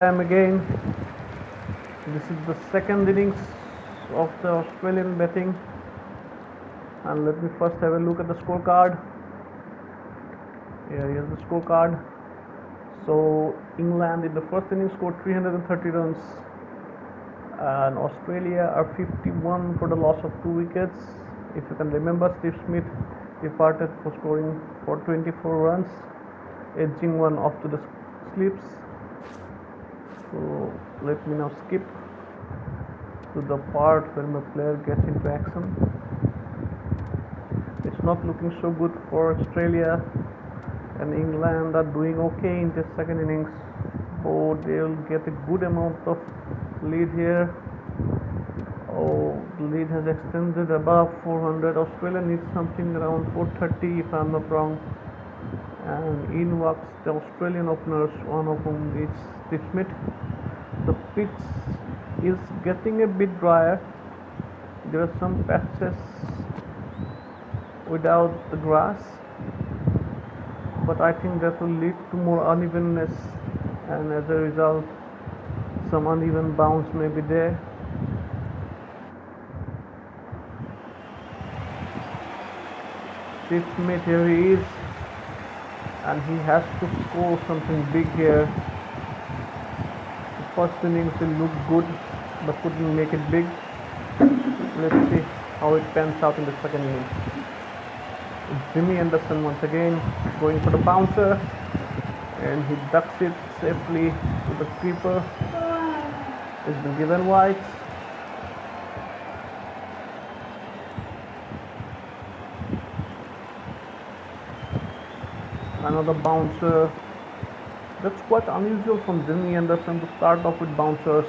am again. This is the second innings of the Australian batting, and let me first have a look at the scorecard. Here's the scorecard. So England in the first innings scored 330 runs, and Australia are 51 for the loss of 2 wickets. If you can remember, Steve Smith departed for scoring for 24 runs, edging one off to the slips. So let me now skip to the part when the player gets into action. It's not looking so good for Australia, and England are doing okay in the second innings. Oh, they'll get a good amount of lead here. Oh, the lead has extended above 400. Australia needs something around 430 if I'm not wrong. And in walks the Australian openers, one of whom is Steve Smith. The pitch is getting a bit drier. There are some patches without the grass, but I think that will lead to more unevenness, and as a result some uneven bounce may be there. Steve Smith, here he is, and he has to score something big here. The first innings will look good but couldn't make it big. Let's see how it pans out in the second innings. Jimmy Anderson once again going for the bouncer, and he ducks it safely to the keeper. It's been given wide. Another bouncer. That's quite unusual from Jimmy Anderson to start off with bouncers.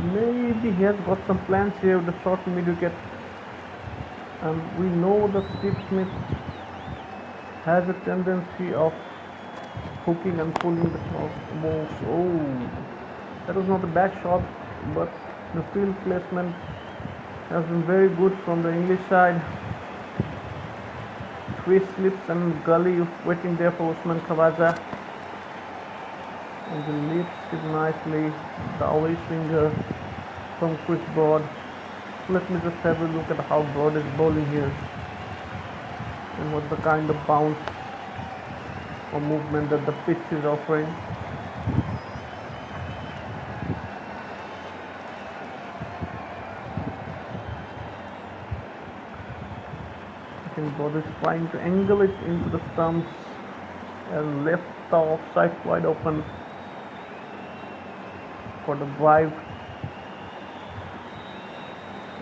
Maybe he has got some plans here with the short mid wicket. And we know that Steve Smith has a tendency of hooking and pulling the balls. Oh, that was not a bad shot, but the field placement has been very good from the English side. Three slips and gully waiting there for Usman Khawaja. And he lifts it nicely. The away swinger from Chris Broad. Let me just have a look at how Broad is bowling here, and what the kind of bounce or movement that the pitch is offering. I think Broad is trying to angle it into the stumps and left the offside wide open for the drive.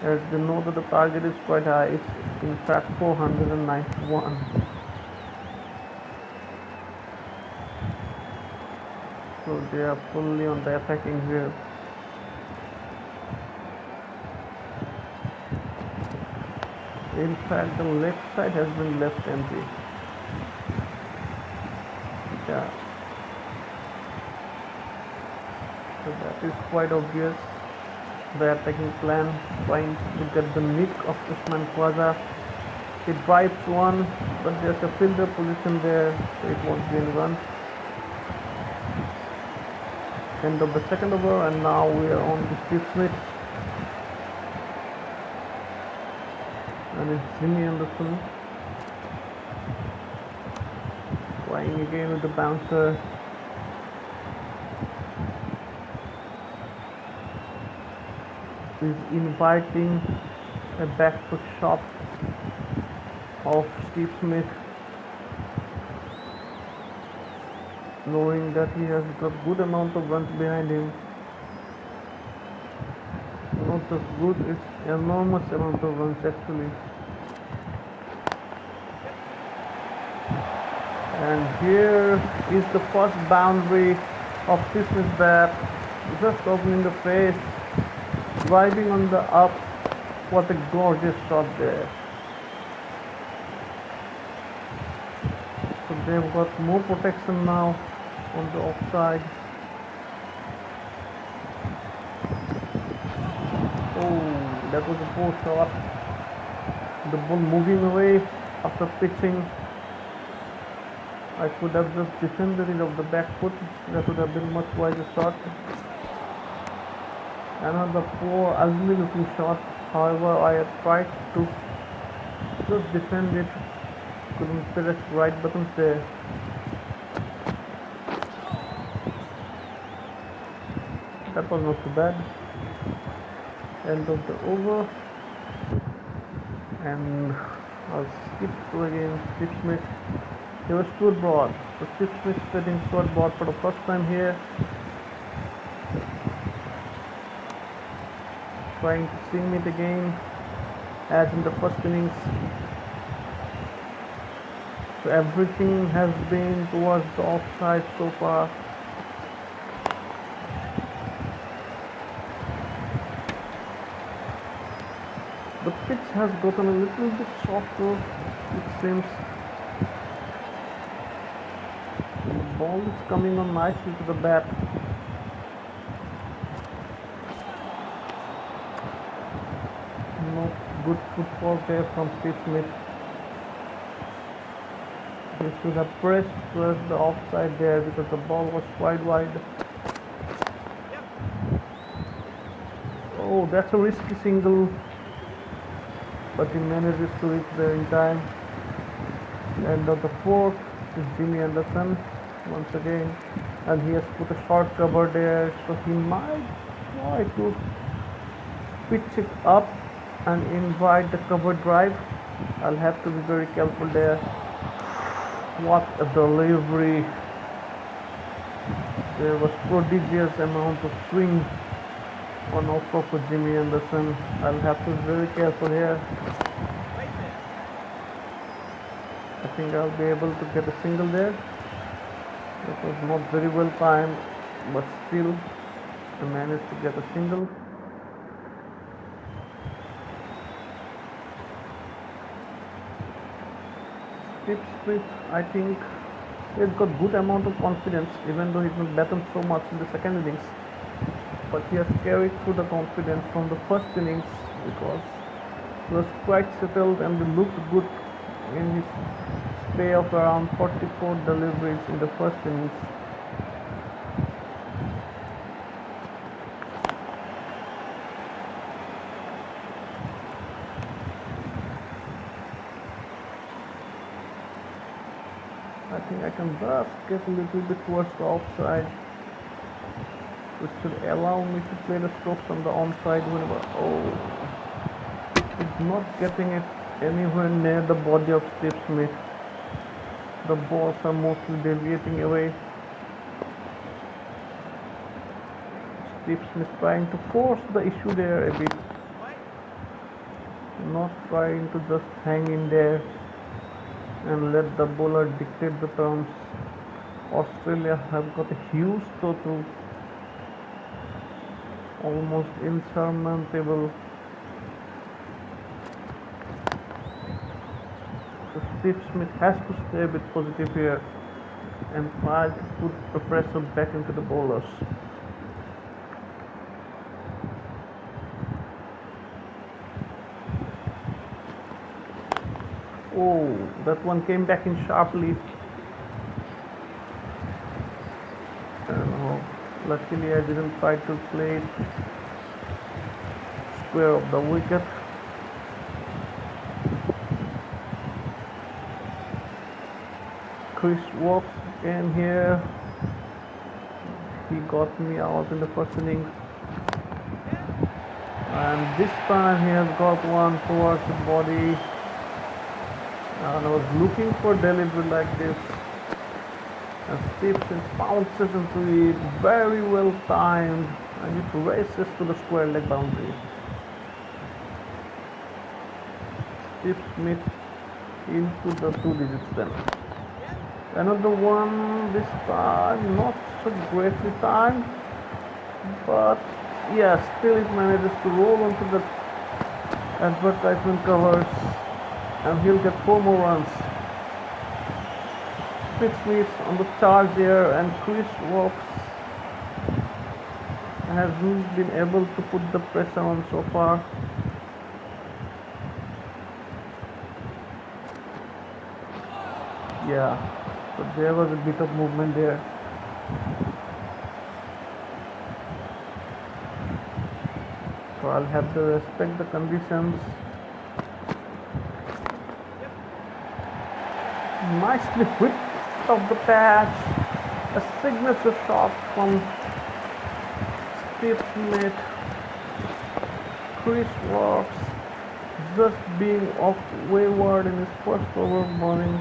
As they know that the target is quite high, it's in fact 491. So they are fully on the attacking here. In fact, the left side has been left empty. Yeah. So that is quite obvious. The attacking plan, trying to get the nick of Usman Khawaja. He drives one, but there's a fielder position there, so it won't be any run. End of the second over, and now we are on to Steve Smith. And it's Jimmy Anderson trying again with the bouncer. Is inviting a back foot shot of Steve Smith, knowing that he has got good amount of runs behind him. Not just good, it's enormous amount of runs actually. And here is the first boundary of Steve Smith's bat, just opening the face, driving on the up. What a gorgeous shot there. So they've got more protection now on the offside. Oh, that was a poor shot. The ball moving away after pitching. I could have just defended it off the back foot. That would have been much wiser shot. Another poor, ugly looking shot. However, I had tried to just defend it. Couldn't press right buttons there. That was not too bad. End of the over. And I'll skip to again Steve Smith. He was too broad. So Steve Smith setting short broad for the first time here. Trying to swing it again as in the first innings. So everything has been towards the offside so far. The pitch has gotten a little bit softer, it seems. The ball is coming on nicely to the bat. Not good football there from Steve Smith. He should have pressed towards the offside there because the ball was quite wide. Oh, that's a risky single, but he manages to reach there in time. End of the fourth is Jimmy Anderson once again, and he has put a short cover there, so he might try to pitch it up and invite the cover drive. I'll have to be very careful there. What a delivery! There was prodigious amount of swing on offer for Jimmy Anderson. I'll have to be very careful here. I think I'll be able to get a single there. It was not very well timed, but still I managed to get a single. Steve Smith, I think he's got good amount of confidence, even though he's not batted so much in the second innings. But he has carried through the confidence from the first innings because he was quite settled and he looked good in his stay of around 44 deliveries in the first innings. I think I can just get a little bit towards the offside, which should allow me to play the strokes on the onside whenever. Oh, it's not getting it anywhere near the body of Steve Smith. The balls are mostly deviating away. Steve Smith trying to force the issue there a bit, not trying to just hang in there and let the bowler dictate the terms. Australia have got a huge total, almost insurmountable. So Steve Smith has to stay a bit positive here and try to put the pressure back into the bowlers. Oh, that one came back in sharply. And luckily I didn't try to play it square of the wicket. Chris Walks in here. He got me out in the first innings. And this time he has got one towards the body. And I was looking for delivery like this. And Steve Smith bounces into it, very well timed, and it races to the square leg boundary. Steve Smith into the 2 digits then. Another one, this time not so greatly timed, but yeah, still it manages to roll onto the advertisement covers, and he'll get 4 more runs. Steve Smith on the charge there, and Chris Walks hasn't been able to put the pressure on so far. Yeah, So there was a bit of movement there. So I'll have to respect the conditions. Nicely whipped off the patch. A signature shot from Steve Smith. Chris Rocks just being off wayward in his first over bowling.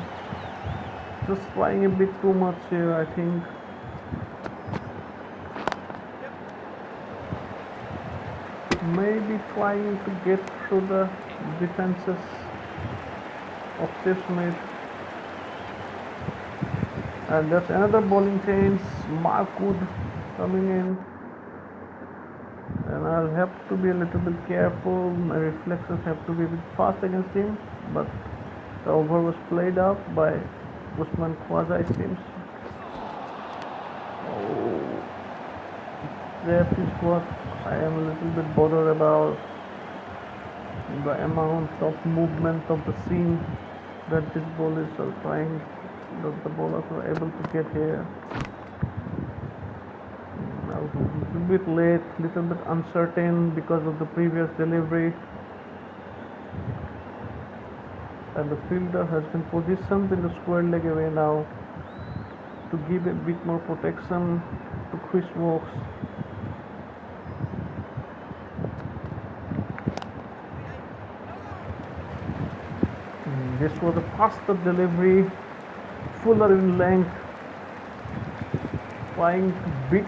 Just trying a bit too much here, I think. Maybe trying to get through the defenses of Steve Smith. And that's another bowling change. Mark Wood coming in. And I'll have to be a little bit careful. My reflexes have to be a bit fast against him. But the over was played out by Usman Khwaja, it seems. Oh, that is what I am a little bit bothered about. The amount of movement of the seam that these bowlers are trying, that the bowlers are able to get here. I was a little bit late, little bit uncertain because of the previous delivery. And the fielder has been positioned in the square leg away now to give a bit more protection to Chris Wokes. This was a faster delivery, fuller in length, trying to beat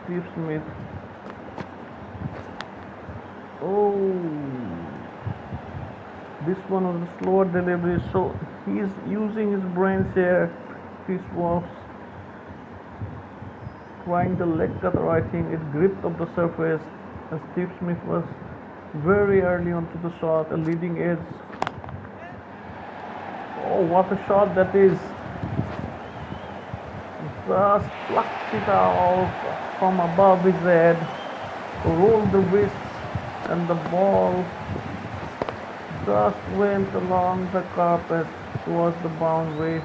Steve Smith. Oh, this one was a slower delivery, so he's using his brains here. Chris Wokes trying the leg cutter, I think it gripped up the surface, and Steve Smith was very early onto the shot, a leading edge. Oh, what a shot that is! Just plucked it out from above his head, rolled the wrists, and the ball just went along the carpet towards the boundary.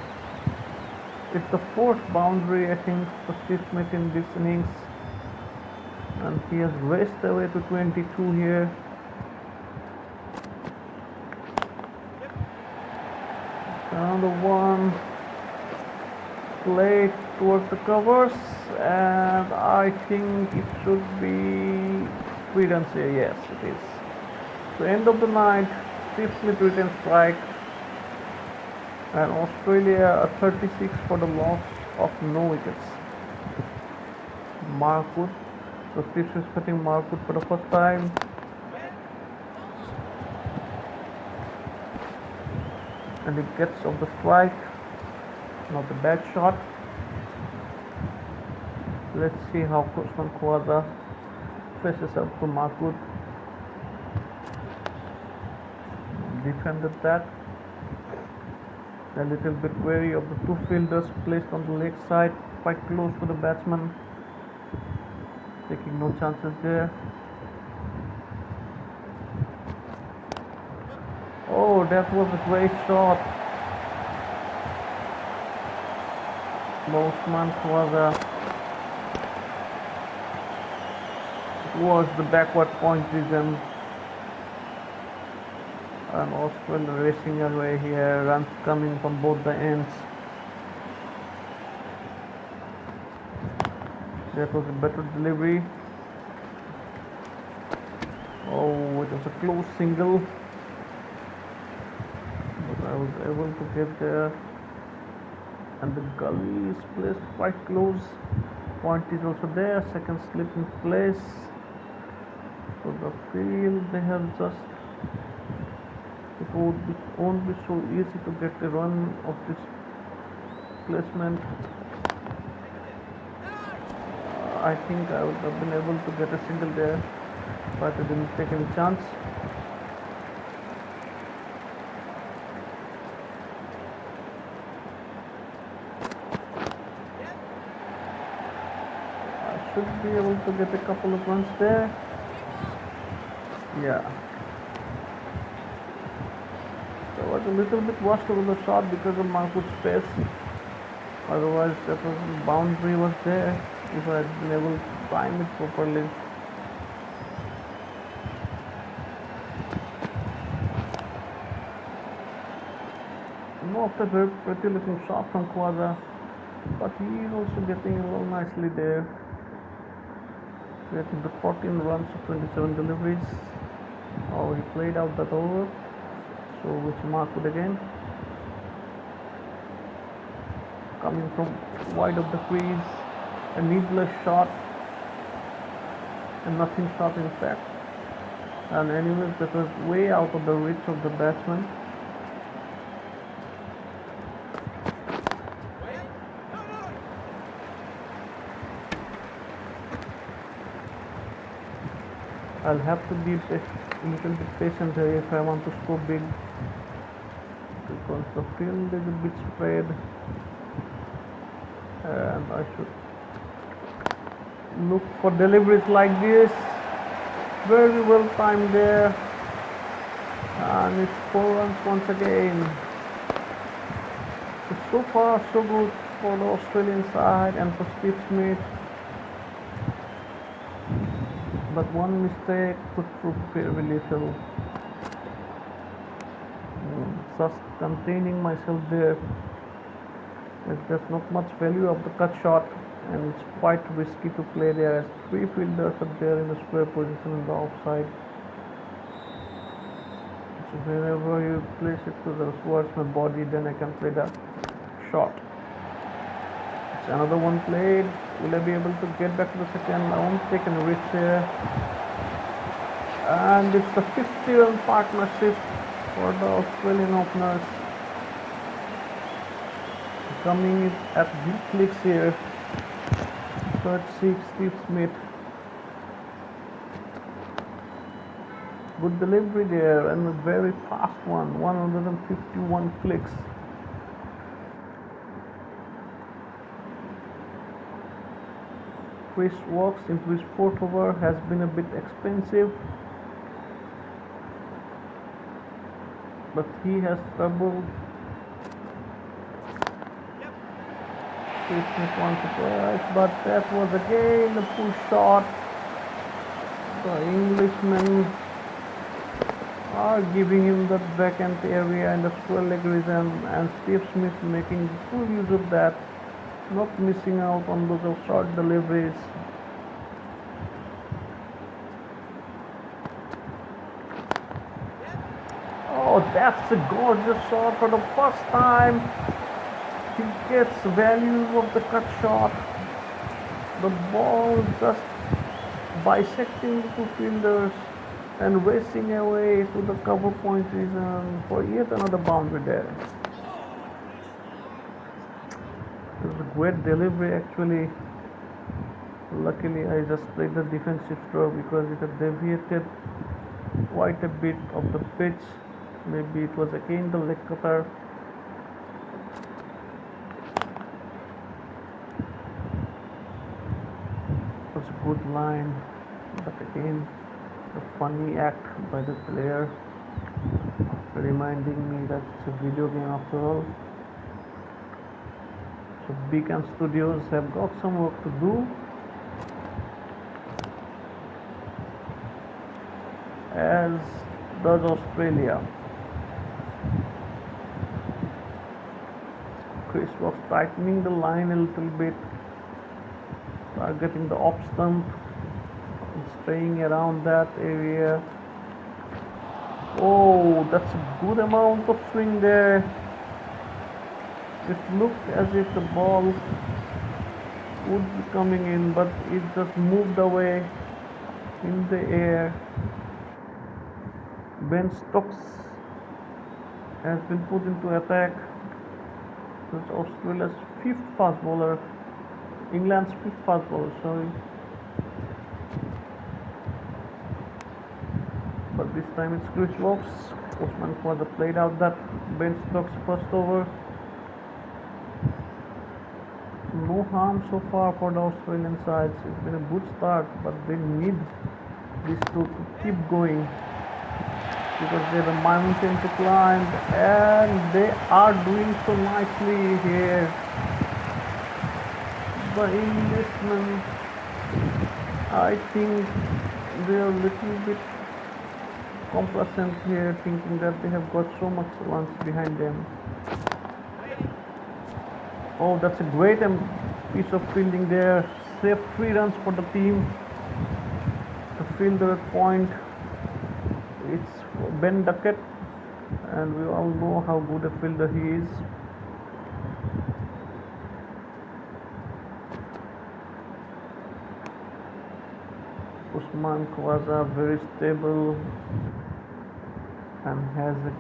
It's the fourth boundary, I think, for Steve Smith in this innings, and he has raced away to 22 here. Another one played towards the covers, and I think it should be 3 runs here. Yes, it is. So end of the night, Steve Smith retains strike, and Australia a 36 for the loss of no wickets. Mark Wood. So Steve Smith hitting Mark Wood for the first time. And he gets off the strike. Not a bad shot. Let's see how Usman Khwaja faces up to Mark Wood. Defended that. A little bit wary of the two fielders placed on the leg side, quite close to the batsman. Taking no chances there. Oh, that was a great shot. Usman Khwaja towards the backward point region. And Australia racing away here, runs coming from both the ends. That was a better delivery. Oh, it was a close single, but I was able to get there. And the gully is placed quite close. Point is also there, second slip in place. So the field, they have just, it won't be so easy to get a run of this placement. I think I would have been able to get a single there, but I didn't take any chance. I should be able to get a couple of runs there. Yeah. So was a little bit washed over the shot because of Marco's pace. Otherwise, that was boundary was there if I had been able to time it properly. Not a very pretty looking shot from Kwaza, but he is also getting along nicely there. Getting the 14 runs to 27 deliveries. Oh, he played out that over. So which Mark would again. Coming from wide of the crease. A needless shot. A nothing shot in fact. And anyways, that was way out of the reach of the batsman. I'll have to be a little bit patient here if I want to score big, because the field is a bit spread and I should look for deliveries like this. Very well timed there, and it's 4 runs once again. So far so good for the Australian side and for Steve Smith. But one mistake could prove very little. Just containing myself there, as there's not much value of the cut shot and it's quite risky to play there as 3 fielders are there in the square position in the offside. So wherever you place it towards my body, then I can play that shot. It's another one played. Will I be able to get back to the second? I won't take any risks here. And it's the 50-run partnership for the Australian openers. Coming at deep clicks here. Third six, Steve Smith. Good delivery there and a very fast one. 151 clicks. Chris walks into his 4th over has been a bit expensive, but he has struggled. Chris Smith wants to twice, but that was again a push shot. The Englishmen are giving him the vacant area in the square leg region, and Steve Smith making full use of that, not missing out on those short deliveries. Oh, that's a gorgeous shot for the first time. He gets value of the cut shot. The ball just bisecting the 2 fielders and racing away to the cover point region for yet another boundary there. It was a great delivery actually. Luckily I just played the defensive stroke because it had deviated quite a bit of the pitch. Maybe it was again the leg cutter. It was a good line, but again a funny act by the player, reminding me that it's a video game after all. So Beacon Studios have got some work to do, as does Australia. Chris was tightening the line a little bit, targeting the off stump and staying around that area. Oh, that's a good amount of swing there. It looked as if the ball would be coming in, but it just moved away in the air. Ben Stokes has been put into attack. That's Australia's 5th fast bowler, England's 5th fast bowler, sorry. But this time it's Chris Woakes. Osman Khwaja played out that Ben Stokes first over. No harm so far for the Australian sides. It's been a good start, but they need these two to keep going. because they have a mountain to climb, and they are doing so nicely here. The Englishmen, I think they are a little bit complacent here, thinking that they have got so much runs behind them. Oh, that's a great piece of fielding there. Save 3 runs for the team. The fielder at point, it's Ben Duckett, and we all know how good a fielder he is. Usman Khawaja, very stable and has a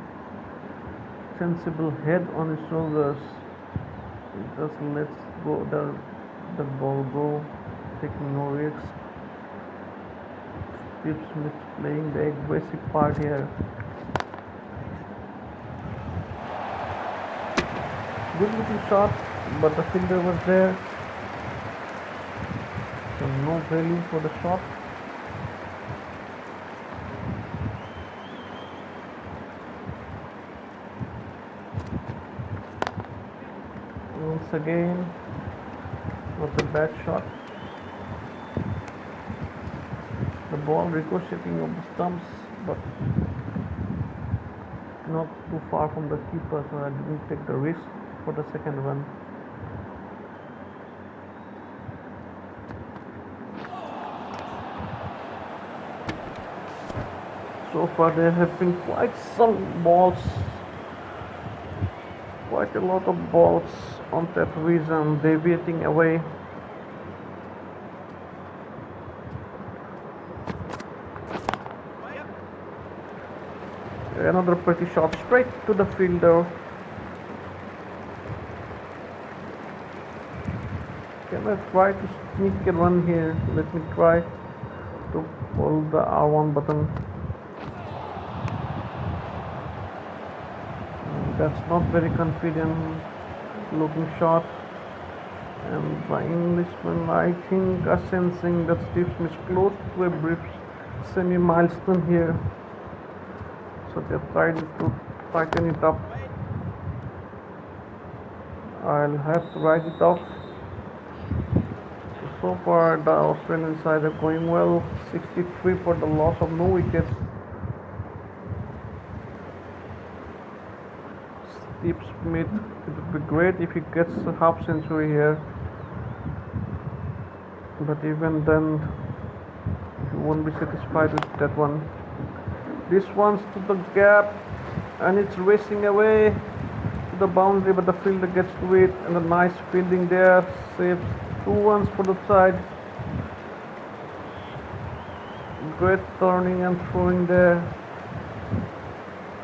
sensible head on his shoulders. Just let's go the ball go, taking no risks. Steve Smith playing the aggressive part here. Good looking shot, but the fielder was there, so no value for the shot. Once again, was a bad shot. The ball ricocheting off the stumps, but not too far from the keeper, so I didn't take the risk for the second run. So far there have been quite some balls, quite a lot of balls on that reason deviating away. Another pretty shot straight to the fielder. Can I try to sneak a run here? Let me try to pull the R1 button. That's not very confident looking shot. And the Englishman, I think, are sensing that Steve Smith is close to a brief semi-milestone here. So they're trying to tighten it up. I'll have to write it off. So far the Australian side are going well. 63 for the loss of no wickets. Steve Smith, it would be great if he gets a half century here, but even then he won't be satisfied with that one. This one's to the gap and it's racing away to the boundary, but the fielder gets to it, and a nice fielding there saves 2 runs for the side. Great turning and throwing there,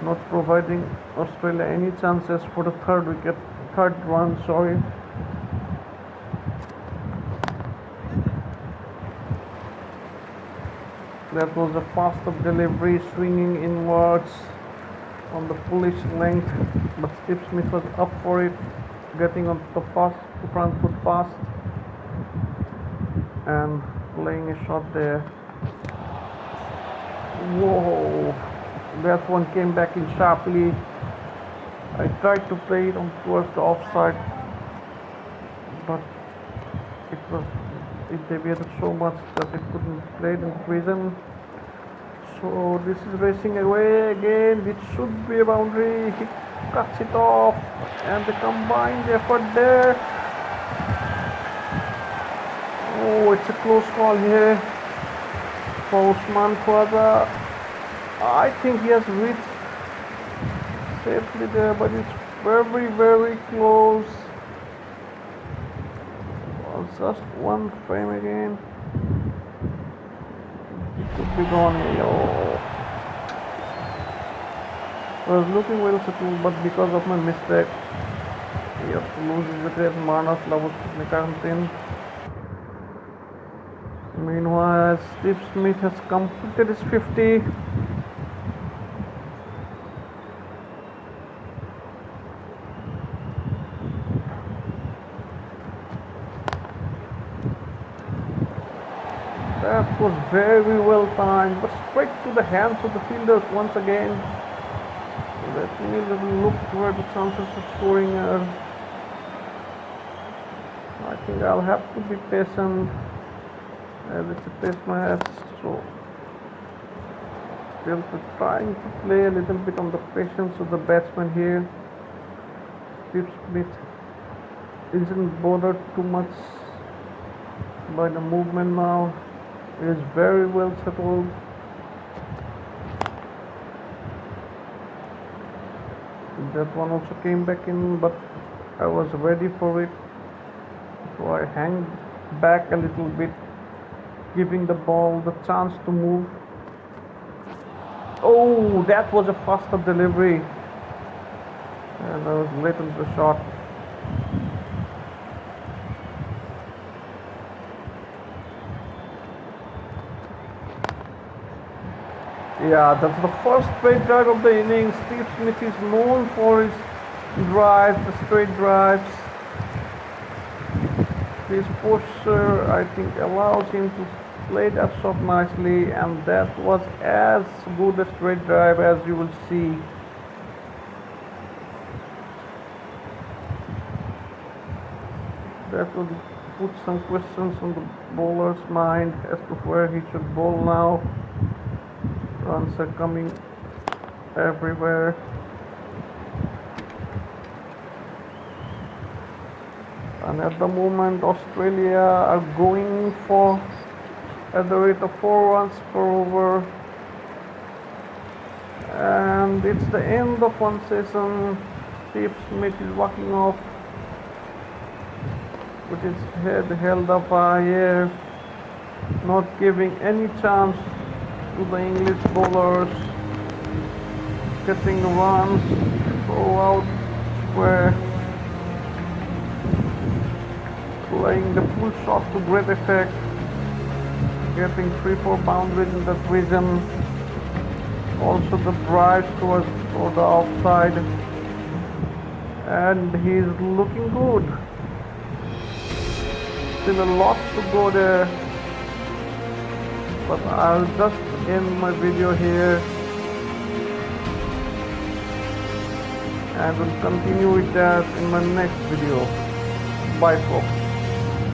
not providing Australia any chances for the third run, sorry. That was a fast of delivery, swinging inwards on the foolish length, but Steve Smith was up for it, getting on the front foot fast and playing a shot there. Whoa, that one came back in sharply. I tried to play it on towards the offside, but it deviated so much that it couldn't play it in prison. So this is racing away again. It should be a boundary. He cuts it off, and the combined effort there. Oh, it's a close call here for Usman Khawaja. I think he has reached safely there, but it's very, very close. Just one frame again. It could be gone here. Oh. I was looking well settled, but because of my mistake, he has to lose his wicket. Manas comes in. Meanwhile, Steve Smith has completed his 50. That was very well timed, but straight to the hands of the fielders once again. Let me look where the chances of scoring are. I think I'll have to be patient as it's a test match, so still trying to play a little bit on the patience of the batsman here. Steve Smith isn't bothered too much by the movement now. He is very well settled. That one also came back in, but I was ready for it, so I hang back a little bit, giving the ball the chance to move. Oh, that was a faster delivery, and I was late on the shot. Yeah, that's the first straight drive of the innings. Steve Smith is known for his drives, the straight drives. His posture, I think, allows him to play that shot nicely, and that was as good a straight drive as you will see. That will put some questions on the bowler's mind as to where he should bowl now. Runs are coming everywhere. And at the moment, Australia are going for at the rate of 4 runs per over. And it's the end of one session. Steve Smith is walking off with his head held up high air, not giving any chance to the English bowlers getting runs, throw out square, playing the full shot to great effect, getting 3-4 boundaries in that region. Also the drives towards the offside, and he's looking good. Still a lot to go there, but I'll just end my video here and will continue with that in my next video. Bye folks.